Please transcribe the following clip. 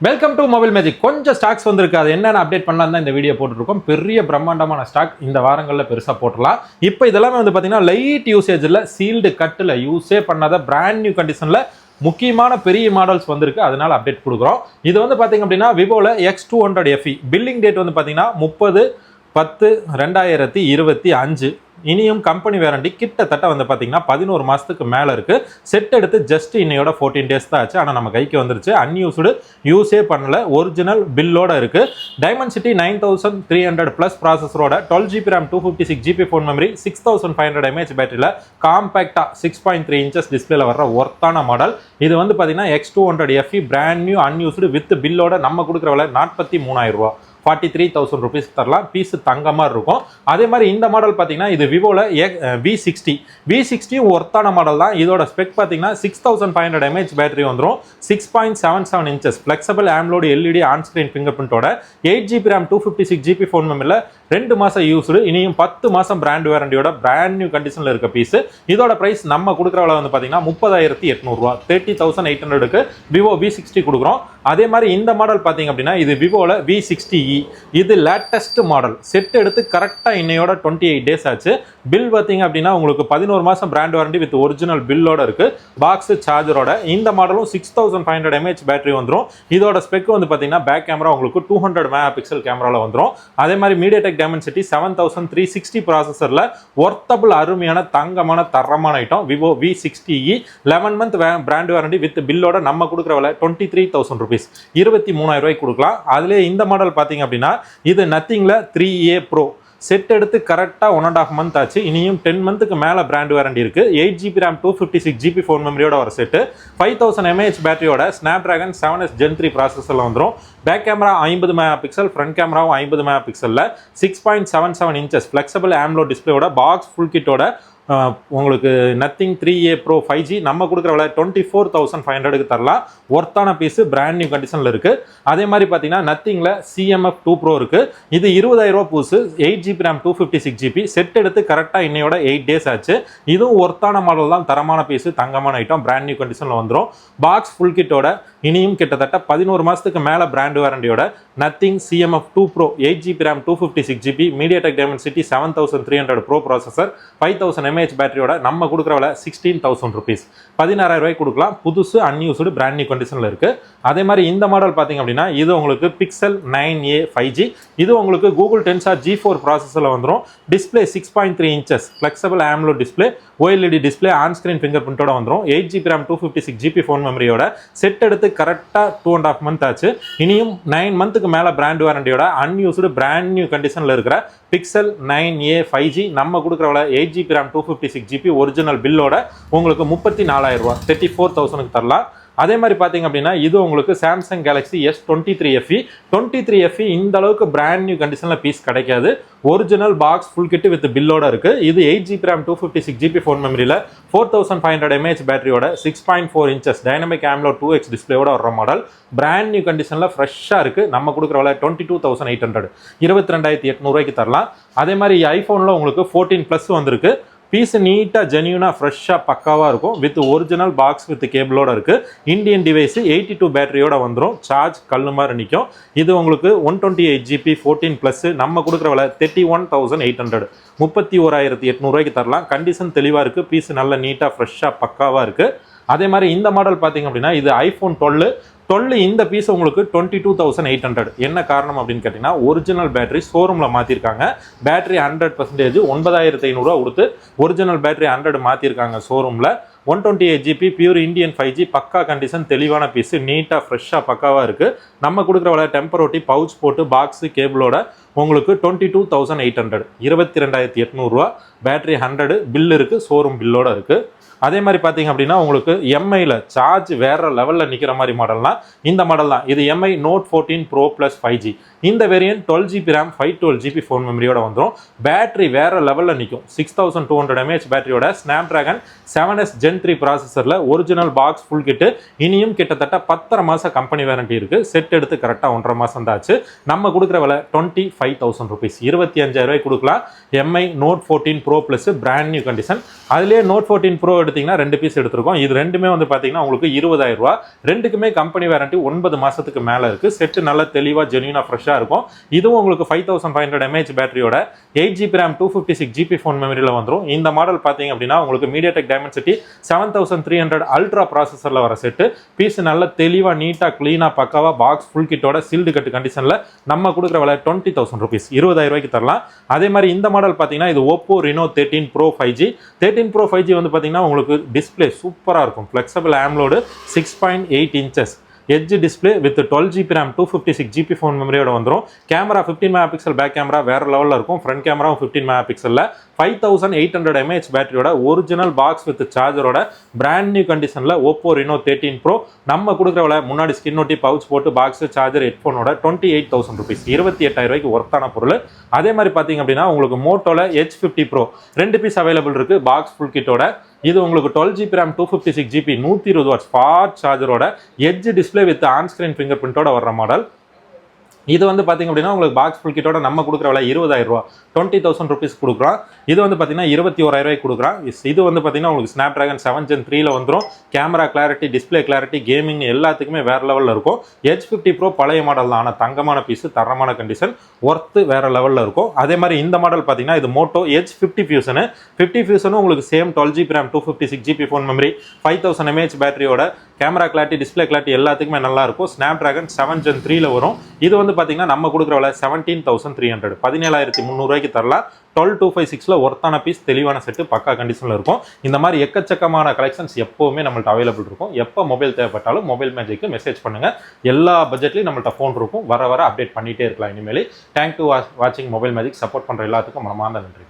Welcome to mobile magic. கொஞ்சம் stocks வந்திருக்கு, அது என்னென்ன அப்டேட் பண்ணலாம் தான் இந்த வீடியோ போட்டுருக்கோம். பெரிய பிரம்மாண்டமான ஸ்டாக் இந்த வாரங்களில் பெருசாக போட்டுடலாம். இப்போ இதெல்லாமே வந்து பார்த்தீங்கன்னா லைட் யூசேஜில் சீல்டு கட்டில் யூஸே பண்ணாத பிராண்ட் நியூ கண்டிஷனில் முக்கியமான பெரிய மாடல்ஸ் வந்திருக்கு. அதனால அப்டேட் கொடுக்குறோம். இது வந்து பார்த்தீங்க அப்படின்னா விவோவில் X200FE பில்லிங் டேட் வந்து பார்த்தீங்கன்னா 30/10/2025. இனியும் கம்பெனி வேரண்டி கிட்டத்தட்ட வந்து பார்த்தீங்கன்னா 11 மாதத்துக்கு மேலே இருக்குது. செட் எடுத்து ஜஸ்ட் இன்னையோட 14 டேஸ் தான் ஆச்சு. ஆனால் நம்ம கைக்கு வந்துருச்சு. அன்யூஸ்டு யூஸே பண்ணல, ஒரிஜினல் பில்லோட இருக்குது. டைமென்சிட்டி 9300 ப்ளஸ் ப்ராசஸரோட 12GB RAM 256GB phone memory 6500 mAh பேட்டரியில் காம்பேக்டாக 6.3 inches டிஸ்பிளேல வர்ற ஒர்த்தான மாடல். இது வந்து பார்த்தீங்கன்னா X200FE brand new unused with பில்லோட நம்ம கொடுக்குற விலை 43,000 ரூபா, 43,000 ருபீஸ் தரலாம். பீஸ் தங்கமாக இருக்கும். அதே மாதிரி இந்த மாடல் பார்த்தீங்கன்னா இது விவோவில் V60 ஒர்த்தான மாடல் தான். இதோட ஸ்பெக் பார்த்தீங்கன்னா 6500 mAh பேட்டரி வந்துடும். 6.77 inches ஃப்ளெக்சிபிள் ஆம்லோடு LED ஆன் ஸ்க்ரீன் ஃபிங்கர் பிரிண்டோட 8GB RAM 256GB ஃபோன் மெமரியில் 2 மாதம் யூஸ்டு, இனியும் 10 மாதம் பிராண்ட் வேரண்டியோட பிராண்ட் நியூ கண்டிஷனில் இருக்க பீஸ். இதோட ப்ரைஸ் நம்ம கொடுக்குற விலை வந்து பார்த்தீங்கன்னா 30,800 ரூபா, 30,800க்கு விவோ V60 கொடுக்குறோம். அதே மாதிரி இந்த மாடல் பார்த்தீங்க அப்படின்னா இது விவோவில் V60E. இது லேட்டஸ்ட் மாடல். செட் எடுத்து கரெக்டாக இன்னையோட 28 டேஸ் ஆச்சு. பில் பார்த்தீங்க அப்படின்னா உங்களுக்கு 11 மாதம் பிராண்ட் வாரண்டி வித் ஒரிஜினல் பில்லோட இருக்கு. பாக்ஸ் சார்ஜரோட. இந்த மாடலும் 6500 mAh பேட்டரி வந்துடும். இதோட ஸ்பெக் வந்து பார்த்தீங்கன்னா பேக் கேமரா உங்களுக்கு 200 MP கேமராவில் வந்துடும். அதே மாதிரி மீடியாடெக் டைமென்சிட்டி 7360 ப்ராசஸரில் ஒர்த்தபிள் அருமையான தங்கமான தரமான item Vivo V60E 11 month brand warranty with பில்லோட நம்ம கொடுக்குற விலை 23,000 ருபீஸ், 23,000 ரூபாய்க்கு கொடுக்கலாம். அதுலேயே இந்த மாடல் பார்த்தீங்க அப்படின்னா இது நத்திங்ல 3A Pro செட் எடுத்து கரெக்டாக 1.5 month ஆச்சு. இனியும் 10 monthக்கு மேலே பிராண்ட் வாரண்டி இருக்கு. 8GB RAM 256GB ஃபோன் மெமரியோட ஒரு செட்டு 5000 mAh பேட்டரியோட Snapdragon 7S Gen 3 ப்ராசஸரில் வந்துடும். பேக் கேமரா 50 MP, ஃப்ரண்ட் கேமராவும் 50 MP, 6.77 inches ஃப்ளெக்சிபிள் ஆம்லோட் டிஸ்பிளேயோட பாக்ஸ் ஃபுல் கிட்டோட உங்களுக்கு நத்திங் 3A Pro 5G நம்ம கொடுக்குற விலை 24,500க்கு தரலாம். ஒர்த்தான பீஸு பிராண்ட் நியூ கண்டிஷனில் இருக்குது. அதே மாதிரி பார்த்தீங்கன்னா நத்திங்கில் CMF 2 Pro இருக்குது. இது 20,000 ரூபா பூசு, 8GB RAM 256GB செட் எடுத்து கரெக்டாக இன்னையோட 8 டேஸ் ஆச்சு. இதுவும் ஒர்த்தான மாடல் தான், தரமான பீஸு, தங்கமான ஐட்டம், பிராண்ட் நியூ கண்டிஷனில் வந்துடும். பாக்ஸ் ஃபுல் கிட்டோட இனியும் கிட்டத்தட்ட 11 மாதத்துக்கு மேலே பிராண்ட் வாரண்டியோட Nothing CMF 2 Pro 8GB RAM 256GB MediaTek Dimensity 7300 Pro processor 5000 mAh பேட்டரியோட நம்ம கொடுக்குற விலை 16,000 ருபீஸ், 16,000 ரூபாய்க்கு கொடுக்கலாம். புதுசு அன்யூஸ்டு பிராண்ட் நியூ கண்டிஷனில் இருக்குது. அதே மாதிரி இந்த மாடல் பார்த்தீங்க அப்படின்னா இது உங்களுக்கு Pixel 9a 5G. இது உங்களுக்கு கூகுள் Tensor G4 ப்ராசஸரில் வந்துடும். Display 6.3 inches flexible AMOLED display, OLED display, on screen finger பிரிண்டோட வந்துடும். 8GB RAM 256GB phone மெமரியோட set எடுத்து கரெக்டாக 2.5 month ஆச்சு. இனியும் 9 monthக்கு மேலே பிராண்ட் வாரண்டியோட அன்யூஸ்டு பிராண்ட் நியூ கண்டிஷனில் இருக்கிற Pixel 9a 5G நம்ம கொடுக்குற விலை 8GB RAM 256GB ஒரிஜினல் பில்லோட உங்களுக்கு 34,000 ரூபா, 34,000க்கு தரலாம். அதே மாதிரி பார்த்தீங்க அப்படின்னா இது உங்களுக்கு சாம்சங் கேலக்ஸி S23FE இந்த அளவுக்கு பிராண்ட் நியூ கண்டிஷனில் பீஸ் கிடைக்காது. Original box full kit with பில்லோட இருக்கு. இது 8GB RAM 256GB ஃபோன் மெமரியில் 4500 mAh பேட்டரியோட 6.4 inches டைனமிக் ஆம்லோட் 2X டிஸ்பிளேயோட வர மாடல். பிராண்ட் நியூ கண்டிஷனில் ஃப்ரெஷ்ஷாக இருக்கு. நம்ம கொடுக்குற விலை 22,800, 22,800 ரூபாய்க்கு தரலாம். அதே மாதிரி ஐஃபோனில் உங்களுக்கு 14+ வந்திருக்கு. பீஸ் நீட்டாக ஜென்யூனாக ஃப்ரெஷ்ஷாக பக்காவாக இருக்கும். வித் ஒரிஜினல் பாக்ஸ் வித் கேபிளோட இருக்குது. இந்தியன் டிவைஸு 82 பேட்டரியோட வந்துடும். சார்ஜ் கல்லு மாதிரி நிற்கும். இது உங்களுக்கு 128GB 14+ நம்ம கொடுக்குற விலை 31,800, 31,800 ரூபாய்க்கு தரலாம். கண்டிஷன் தெளிவாக இருக்குது. பீஸ் நல்ல நீட்டாக ஃப்ரெஷ்ஷாக பக்காவாக இருக்குது. அதே மாதிரி இந்த மாடல் பார்த்தீங்க அப்படின்னா இது iPhone 12 இந்த பீஸ் உங்களுக்கு 22,800. என்ன காரணம் அப்படின்னு கேட்டிங்கன்னா ஒரிஜினல் பேட்டரி ஷோரூமில் மாற்றிருக்காங்க. பேட்டரி 100% 9,500 ரூபா கொடுத்து ஒரிஜினல் பேட்டரி 100 மாற்றிருக்காங்க ஷோரூமில். 128GB பியூர் இந்தியன் 5G பக்கா கண்டிஷன், தெளிவான பீஸு, நீட்டாக ஃப்ரெஷ்ஷாக பக்காவாக இருக்குது. நம்ம கொடுக்குற விலை டெம்பர் ஒட்டி பவுச் போட்டு பாக்ஸு கேபிளோட உங்களுக்கு 22,800, 22,800 ரூபா. பேட்டரி 100 பில் இருக்குது, ஷோரூம் பில்லோட இருக்குது. அதே மாதிரி பார்த்தீங்க அப்படின்னா உங்களுக்கு எம்ஐயில் சார்ஜ் வேறு லெவலில் நிற்கிற மாதிரி மாடல்னால் இந்த மாடல் தான். இது Mi Note 14 Pro Plus 5G. இந்த variant 12GB RAM 512GB phone மெமரியோட வந்துடும். பேட்டரி வேறு லெவலில் நிற்கும். 6200 mAh பேட்டரியோட Snapdragon 7S Gen 3 ப்ராசஸரில் ஒரிஜினல் பாக்ஸ் ஃபுல் கிட்டு. இனியும் கிட்டத்தட்ட 10 மாதம் கம்பெனி வேரண்டி இருக்குது. செட் எடுத்து கரெக்டாக 1.5 மாதம் தாச்சு. நம்ம கொடுக்குற விலை 25,000 ருபீஸ், 25,000 ரூபாய்க்கு கொடுக்கலாம். Mi Note 14 Pro Plus brand new condition. அதுலேயே Note 14 Pro எடுத்தீங்கன்னா 2 பீஸ் எடுத்திருக்கோம். இது ரெண்டுமே வந்து பாத்தீங்கன்னா உங்களுக்கு 20,000 ரூபாய். ரெண்டுக்குமே கம்பெனி வாரண்டி 9 மாசத்துக்கு மேல இருக்கு. செட் நல்ல தெளிவா ஜென்யூனா ஃப்ரெஷ்ஷா இருக்கும். இதுவும் உங்களுக்கு 5500 mAh பேட்டரியோட 8GB RAM 256GB ஃபோன் மெமரியில வந்துரும். இந்த மாடல் பாத்தீங்க அப்படின்னா உங்களுக்கு MediaTek Dimensity 7300 அல்ட்ரா ப்ராசஸர்ல வர செட்டு. பீஸ் நல்ல தெளிவா நீட்டா கிளீனா பக்காவா பாக்ஸ் ஃபுல் கிட்டோட சீல்டு கட் கண்டிஷன்ல நம்ம கொடுக்குற விலை 20,000 rupees, 20,000 ரூபாய்க்கு தரலாம். அதே மாதிரி இந்த மாடல் பாத்தீங்கன்னா இது Oppo Reno 13 Pro 5G. 13 Pro 5G வந்து பாத்தீங்கன்னா உங்களுக்கு டிஸ்பிளே சூப்பரா இருக்கும். Flexible AMOLED 6.8 inches edge display with 12GB RAM 256GB phone மெமரியோட வந்துடும். கேமரா 15 MP பேக் கேமரா வேற லெவலில் இருக்கும். ஃப்ரண்ட் கேமராவும் 15 MP 5800 mAh பேட்டரியோட ஒரிஜினல் பாக்ஸ் வித் சார்ஜரோட பிராண்ட் நியூ கண்டிஷனில் Oppo Reno 13 Pro நம்ம கொடுக்குற விலை முன்னாடி ஸ்கின் ஒட்டி பவுச் போட்டு பாக்ஸ் சார்ஜர் ஹெட்ஃபோனோட 28,000 rupees, 28,000 ரூபாய்க்கு ஒர்த்தான பொருள். அதே மாதிரி பார்த்தீங்க அப்படின்னா உங்களுக்கு மோட்டோல H50 Pro 2 பீஸ் அவைலபிள் இருக்கு பாக்ஸ் ஃபுல் கிட்டோட. இது உங்களுக்கு 12GB RAM 256GB 120 watts fast சார்ஜரோட edge display with on screen finger பிரிண்டோட வர்ற மாடல். இது வந்து பாத்தீங்க அப்படின்னா உங்களுக்கு பாக்ஸ் ஃபுல் கிட்டோட நம்ம கொடுக்குற விலை 20,000 ரூபாய், 20,000 rupees கொடுக்குறோம். இது வந்து பாத்தீங்கன்னா 21,000 ரூபாய்க்கு கொடுக்குறோம். இது வந்து பாத்தீங்கன்னா உங்களுக்கு Snapdragon 7 Gen 3ல வந்துடும். Camera clarity, display clarity, gaming எல்லாத்துக்குமே வேற லெவலில் இருக்கும். H50 Pro பழைய மாடல் தான், ஆனால் தங்கமான பீஸ், தரமான கண்டிஷன், ஒர்த்து வேற லெவலில் இருக்கும். அதே மாதிரி இந்த மாடல் பார்த்தீங்கன்னா இது மோட்டோ H50 Fusion. 50 Fusion உங்களுக்கு same 12GB RAM 256GB phone memory 5000 mAh பேட்டரியோட கேமரா கிளாரிட்டி, டிஸ்பிளே கிளாரிட்டி எல்லாத்துக்குமே நல்லா இருக்கும். Snapdragon 7 Gen 3ல வரும். இது வந்து பாத்தீங்கன்னா நம்ம கொடுக்குற விலை 17,300, 17,300 ரூபாய்க்கு தரலாம். 12256ல ஒர்த்தான பீஸ், தெளிவான செட்டு, பக்கா கண்டிஷன்ல இருக்கும். இந்த மாதிரி எக்கச்சக்கமான கலெக்ஷன்ஸ் எப்பவுமே நம்மள்ட்ட அவைலபிள் இருக்கும். எப்போ மொபைல் தேவைப்பட்டாலும் மொபைல் மேஜிக்கு மெசேஜ் பண்ணுங்க. எல்லா பட்ஜெட்லையும் நம்மள்ட்ட ஃபோன் இருக்கும். வர அப்டேட் பண்ணிட்டே இருக்கலாம் இனிமேல். தேங்க் டு வாட்சிங் மொபைல் மேஜிக். சப்போர்ட் பண்ற எல்லாத்துக்கும் மனமார்ந்த நன்றி.